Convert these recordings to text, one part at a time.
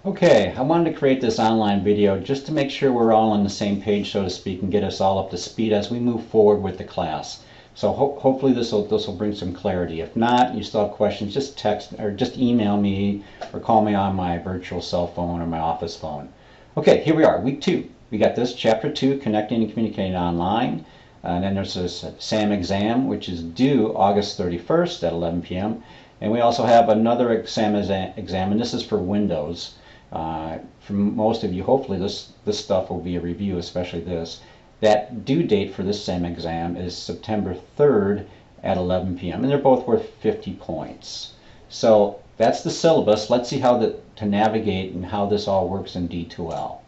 Okay, I wanted to create this online video just to make sure we're all on the same page, so to speak, and get us all up to speed as we move forward with the class. So hopefully this will bring some clarity. If not, you still have questions, just text or just email me or call me on my virtual cell phone or my office phone. Okay, here we are, week 2. We got this, chapter 2, connecting and communicating online. And then there's this SAM exam, which is due August 31st at 11 p.m. And we also have another exam, and this is for Windows. For most of you, hopefully this stuff will be a review, especially this. That due date for this SAM exam is September 3rd at 11 p.m. and they're both worth 50 points. So that's the syllabus. Let's see how to navigate and how this all works in D2L. All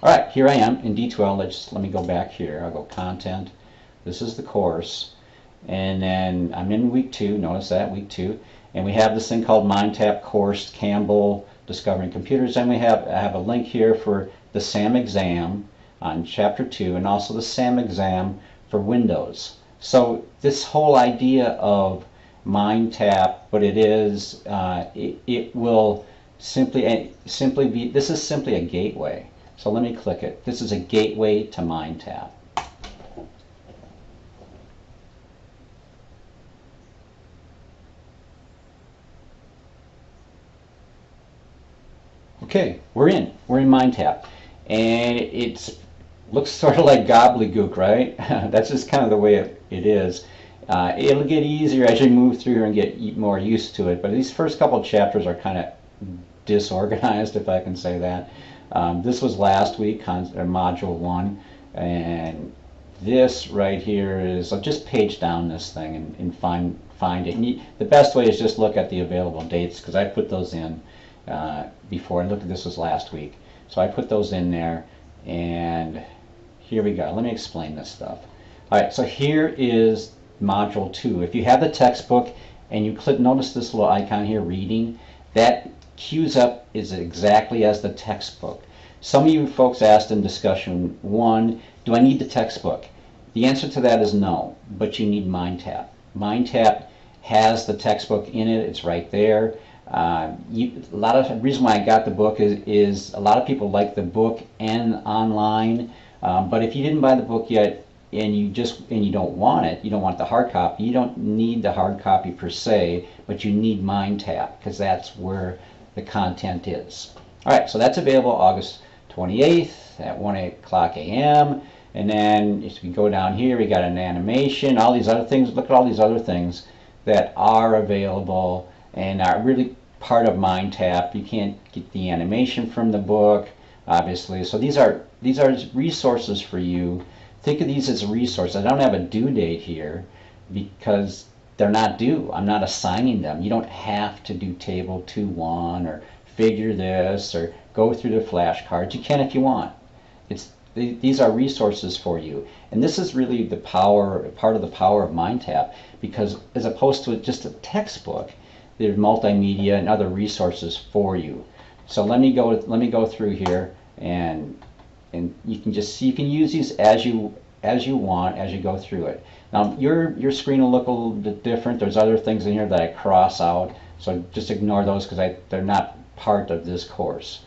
right, here I am in D2L. Let me go back here. I'll go content. This is the course, and then I'm in week 2. Notice that week 2, and we have this thing called MindTap course, Campbell Discovering Computers, and I have a link here for the SAM exam on chapter 2 and also the SAM exam for Windows. So this whole idea of MindTap, what it is, it will simply be, this is simply a gateway. So let me click it. This is a gateway to MindTap. Okay, we're in MindTap, and it looks sort of like gobbledygook, right? That's just kind of the way it is. It'll get easier as you move through here and get more used to it, but these first couple chapters are kind of disorganized, if I can say that. This was last week, module 1, and this right here is, I'll just page down this thing and find it. And the best way is just look at the available dates, because I put those in before, and look at this was last week. So I put those in there, and here we go. Let me explain this stuff. All right, so here is module 2. If you have the textbook and you click, notice this little icon here, reading, that queues up is exactly as the textbook. Some of you folks asked in discussion 1, do I need the textbook? The answer to that is no, but you need MindTap. MindTap has the textbook in it. It's right there. A lot of the reason why I got the book is a lot of people like the book and online, but if you didn't buy the book yet and you don't want it, you don't want the hard copy, you don't need the hard copy per se, but you need MindTap because that's where the content is. All right, so that's available August 28th at 1 o'clock a.m. And then if we go down here, we got an animation, all these other things. Look at all these other things that are available and are really part of MindTap. You can't get the animation from the book, obviously. So these are resources for you. Think of these as resources. I don't have a due date here because they're not due. I'm not assigning them. You don't have to do table 2-1 or figure this or go through the flashcards. You can if you want. These are resources for you. And this is really the power, part of the power of MindTap, because as opposed to just a textbook, there's multimedia and other resources for you. So let me go through here, and you can just see, you can use these as you want as you go through it. Now your screen will look a little bit different. There's other things in here that I cross out, so just ignore those because they're not part of this course.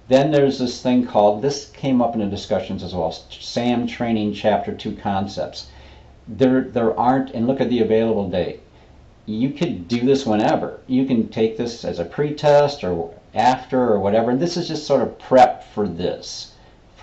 Then there's this thing called, this came up in the discussions as well, SAM Training Chapter 2 Concepts. There aren't, and look at the available date. You could do this whenever. You can take this as a pre-test or after or whatever. And this is just sort of prep for this.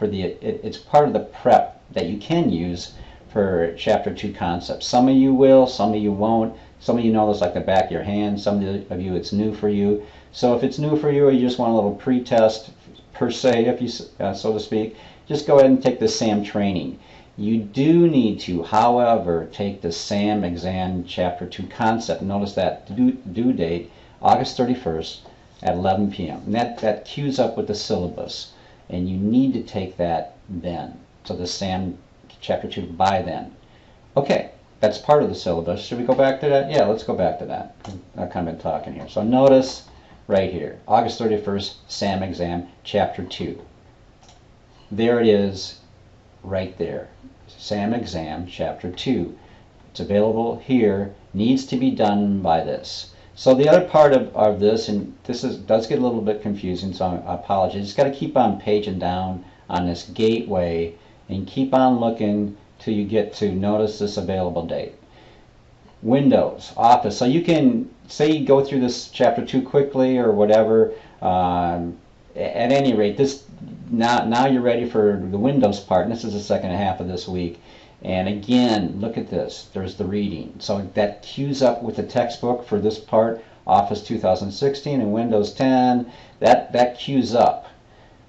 It's part of the prep that you can use for Chapter 2 concepts. Some of you will, some of you won't. Some of you know this like the back of your hand. Some of you it's new for you. So if it's new for you or you just want a little pre-test per se, if you so to speak, just go ahead and take the SAM training. You do need to, however, take the SAM exam Chapter 2 concept. Notice that due date, August 31st at 11 p.m. And that queues up with the syllabus. And you need to take that then. So the SAM Chapter 2 by then. Okay, that's part of the syllabus. Should we go back to that? Yeah, let's go back to that. I've kind of been talking here. So notice right here, August 31st, SAM exam Chapter 2. There it is. Right there, SAM exam Chapter 2. It's available here, needs to be done by this. So the other part of this, and does get a little bit confusing, so I apologize. You just got to keep on paging down on this gateway and keep on looking till you get to notice this available date. Windows, Office. So you can say you go through this chapter 2 quickly or whatever. At any rate, this now you're ready for the Windows part, and this is the second half of this week. And again, look at this. There's the reading. So that cues up with the textbook for this part, Office 2016 and Windows 10. That cues up.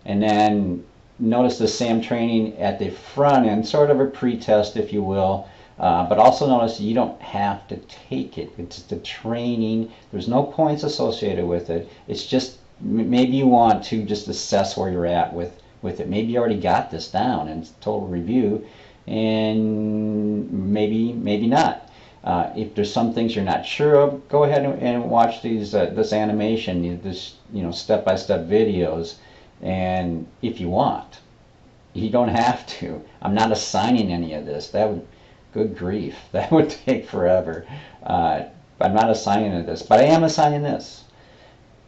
And then notice the SAM training at the front end, sort of a pre-test, if you will. But also notice you don't have to take it. It's the training. There's no points associated with it. It's just maybe you want to just assess where you're at with it. Maybe you already got this down in total review, and maybe not. If there's some things you're not sure of, go ahead and watch these this animation, this step-by-step videos, and if you want. You don't have to. I'm not assigning any of this. That would, good grief, that would take forever. I'm not assigning any of this, but I am assigning this.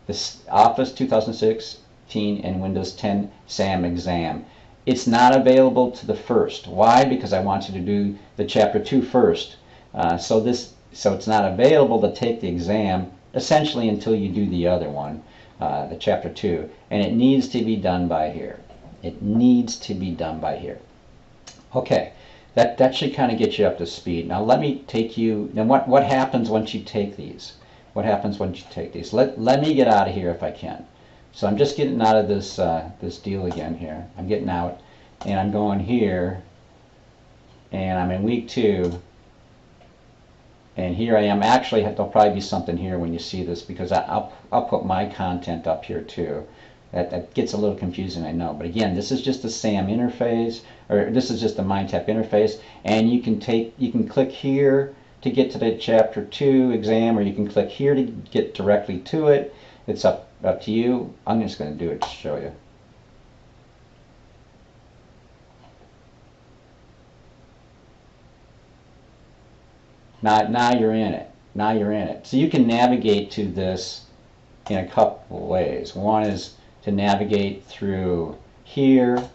This Office 2016 and Windows 10 SAM exam. It's not available to the first. Why? Because I want you to do the chapter 2 first. So it's not available to take the exam essentially until you do the other one, the chapter 2, and it needs to be done by here. It needs to be done by here. Okay, that should kind of get you up to speed. Now let me take you. Then what happens once you take these? What happens once you take these? Let me get out of here if I can. So I'm just getting out of this this deal again here. I'm getting out, and I'm going here, and I'm in week 2. And here I am. Actually, there'll probably be something here when you see this, because I'll put my content up here too. That gets a little confusing, I know. But again, this is just the SAM interface, or this is just the MindTap interface, and you can click here to get to the chapter 2 exam, or you can click here to get directly to it. It's up to you. I'm just going to do it to show you. Now you're in it. Now you're in it. So you can navigate to this in a couple of ways. One is to navigate through here.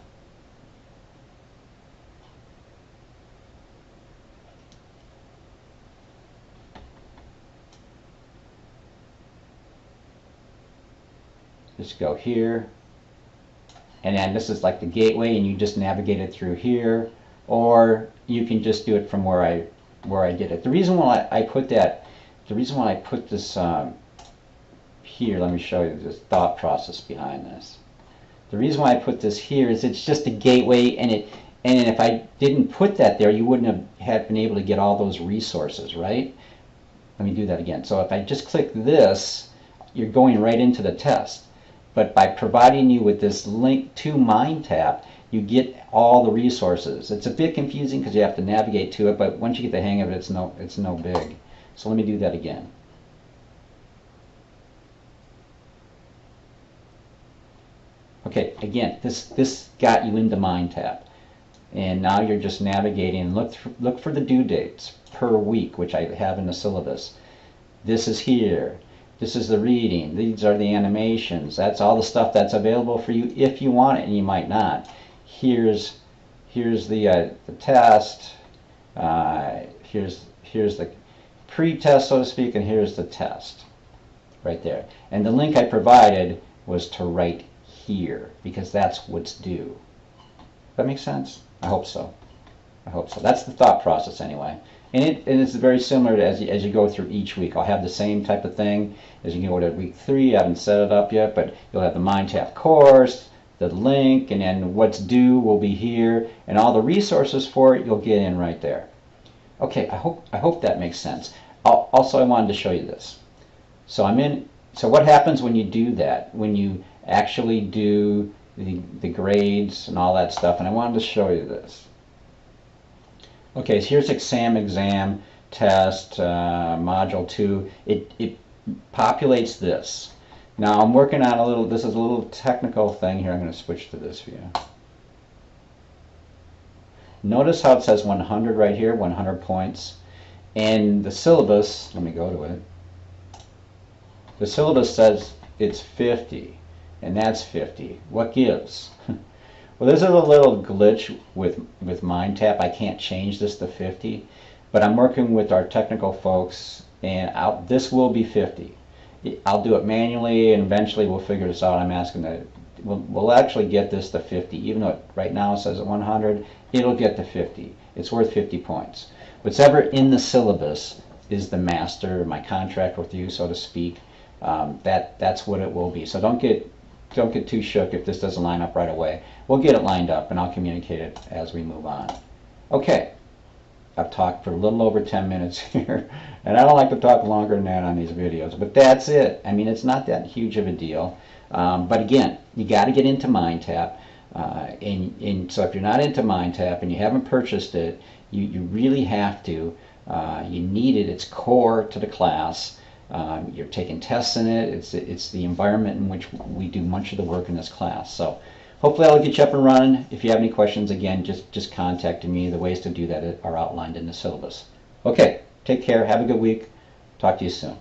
Just go here. And then this is like the gateway, and you just navigate it through here. Or you can just do it from where I did it. The reason why I put this here, let me show you the thought process behind this. The reason why I put this here is it's just a gateway, and if I didn't put that there, you wouldn't have been able to get all those resources, right? Let me do that again. So if I just click this, you're going right into the test. But by providing you with this link to MindTap, you get all the resources. It's a bit confusing because you have to navigate to it, but once you get the hang of it, it's no big. So let me do that again. Okay, again, this got you into MindTap, and now you're just navigating. Look for the due dates per week, which I have in the syllabus. This is here. This is the reading. These are the animations. That's all the stuff that's available for you if you want it, and you might not. Here's the test. Here's the pre-test, so to speak, and here's the test right there. And the link I provided was to right here, because that's what's due. That makes sense? I hope so. I hope so. That's the thought process anyway. And it's very similar to as you go through each week. I'll have the same type of thing as you go to week 3. I haven't set it up yet, but you'll have the MindTap course, the link, and then what's due will be here, and all the resources for it you'll get in right there. Okay, I hope that makes sense. Also, I wanted to show you this. So So what happens when you do that? When you actually do the grades and all that stuff, and I wanted to show you this. Okay, so here's exam test module 2. It populates this. Now I'm working on this is a little technical thing here. I'm going to switch to this view. Notice how it says 100 right here, 100 points. And the syllabus, let me go to it. The syllabus says it's 50, and that's 50. What gives? Well, this is a little glitch with MindTap. I can't change this to 50, but I'm working with our technical folks, and this will be 50. I'll do it manually, and eventually we'll figure this out. I'm asking that we'll actually get this to 50. Even though right now it says 100, it'll get to 50. It's worth 50 points. What's ever in the syllabus is the master, my contract with you, so to speak. That's what it will be. So don't get too shook if this doesn't line up right away. We'll get it lined up, and I'll communicate it as we move on. Okay, I've talked for a little over 10 minutes here, and I don't like to talk longer than that on these videos, but that's it. I mean, it's not that huge of a deal. But again, you got to get into MindTap, and so if you're not into MindTap and you haven't purchased it, you really have to. You need it. It's core to the class. You're taking tests in it. It's the environment in which we do much of the work in this class. So hopefully I'll get you up and running. If you have any questions, again, just contact me. The ways to do that are outlined in the syllabus. Okay, take care. Have a good week. Talk to you soon.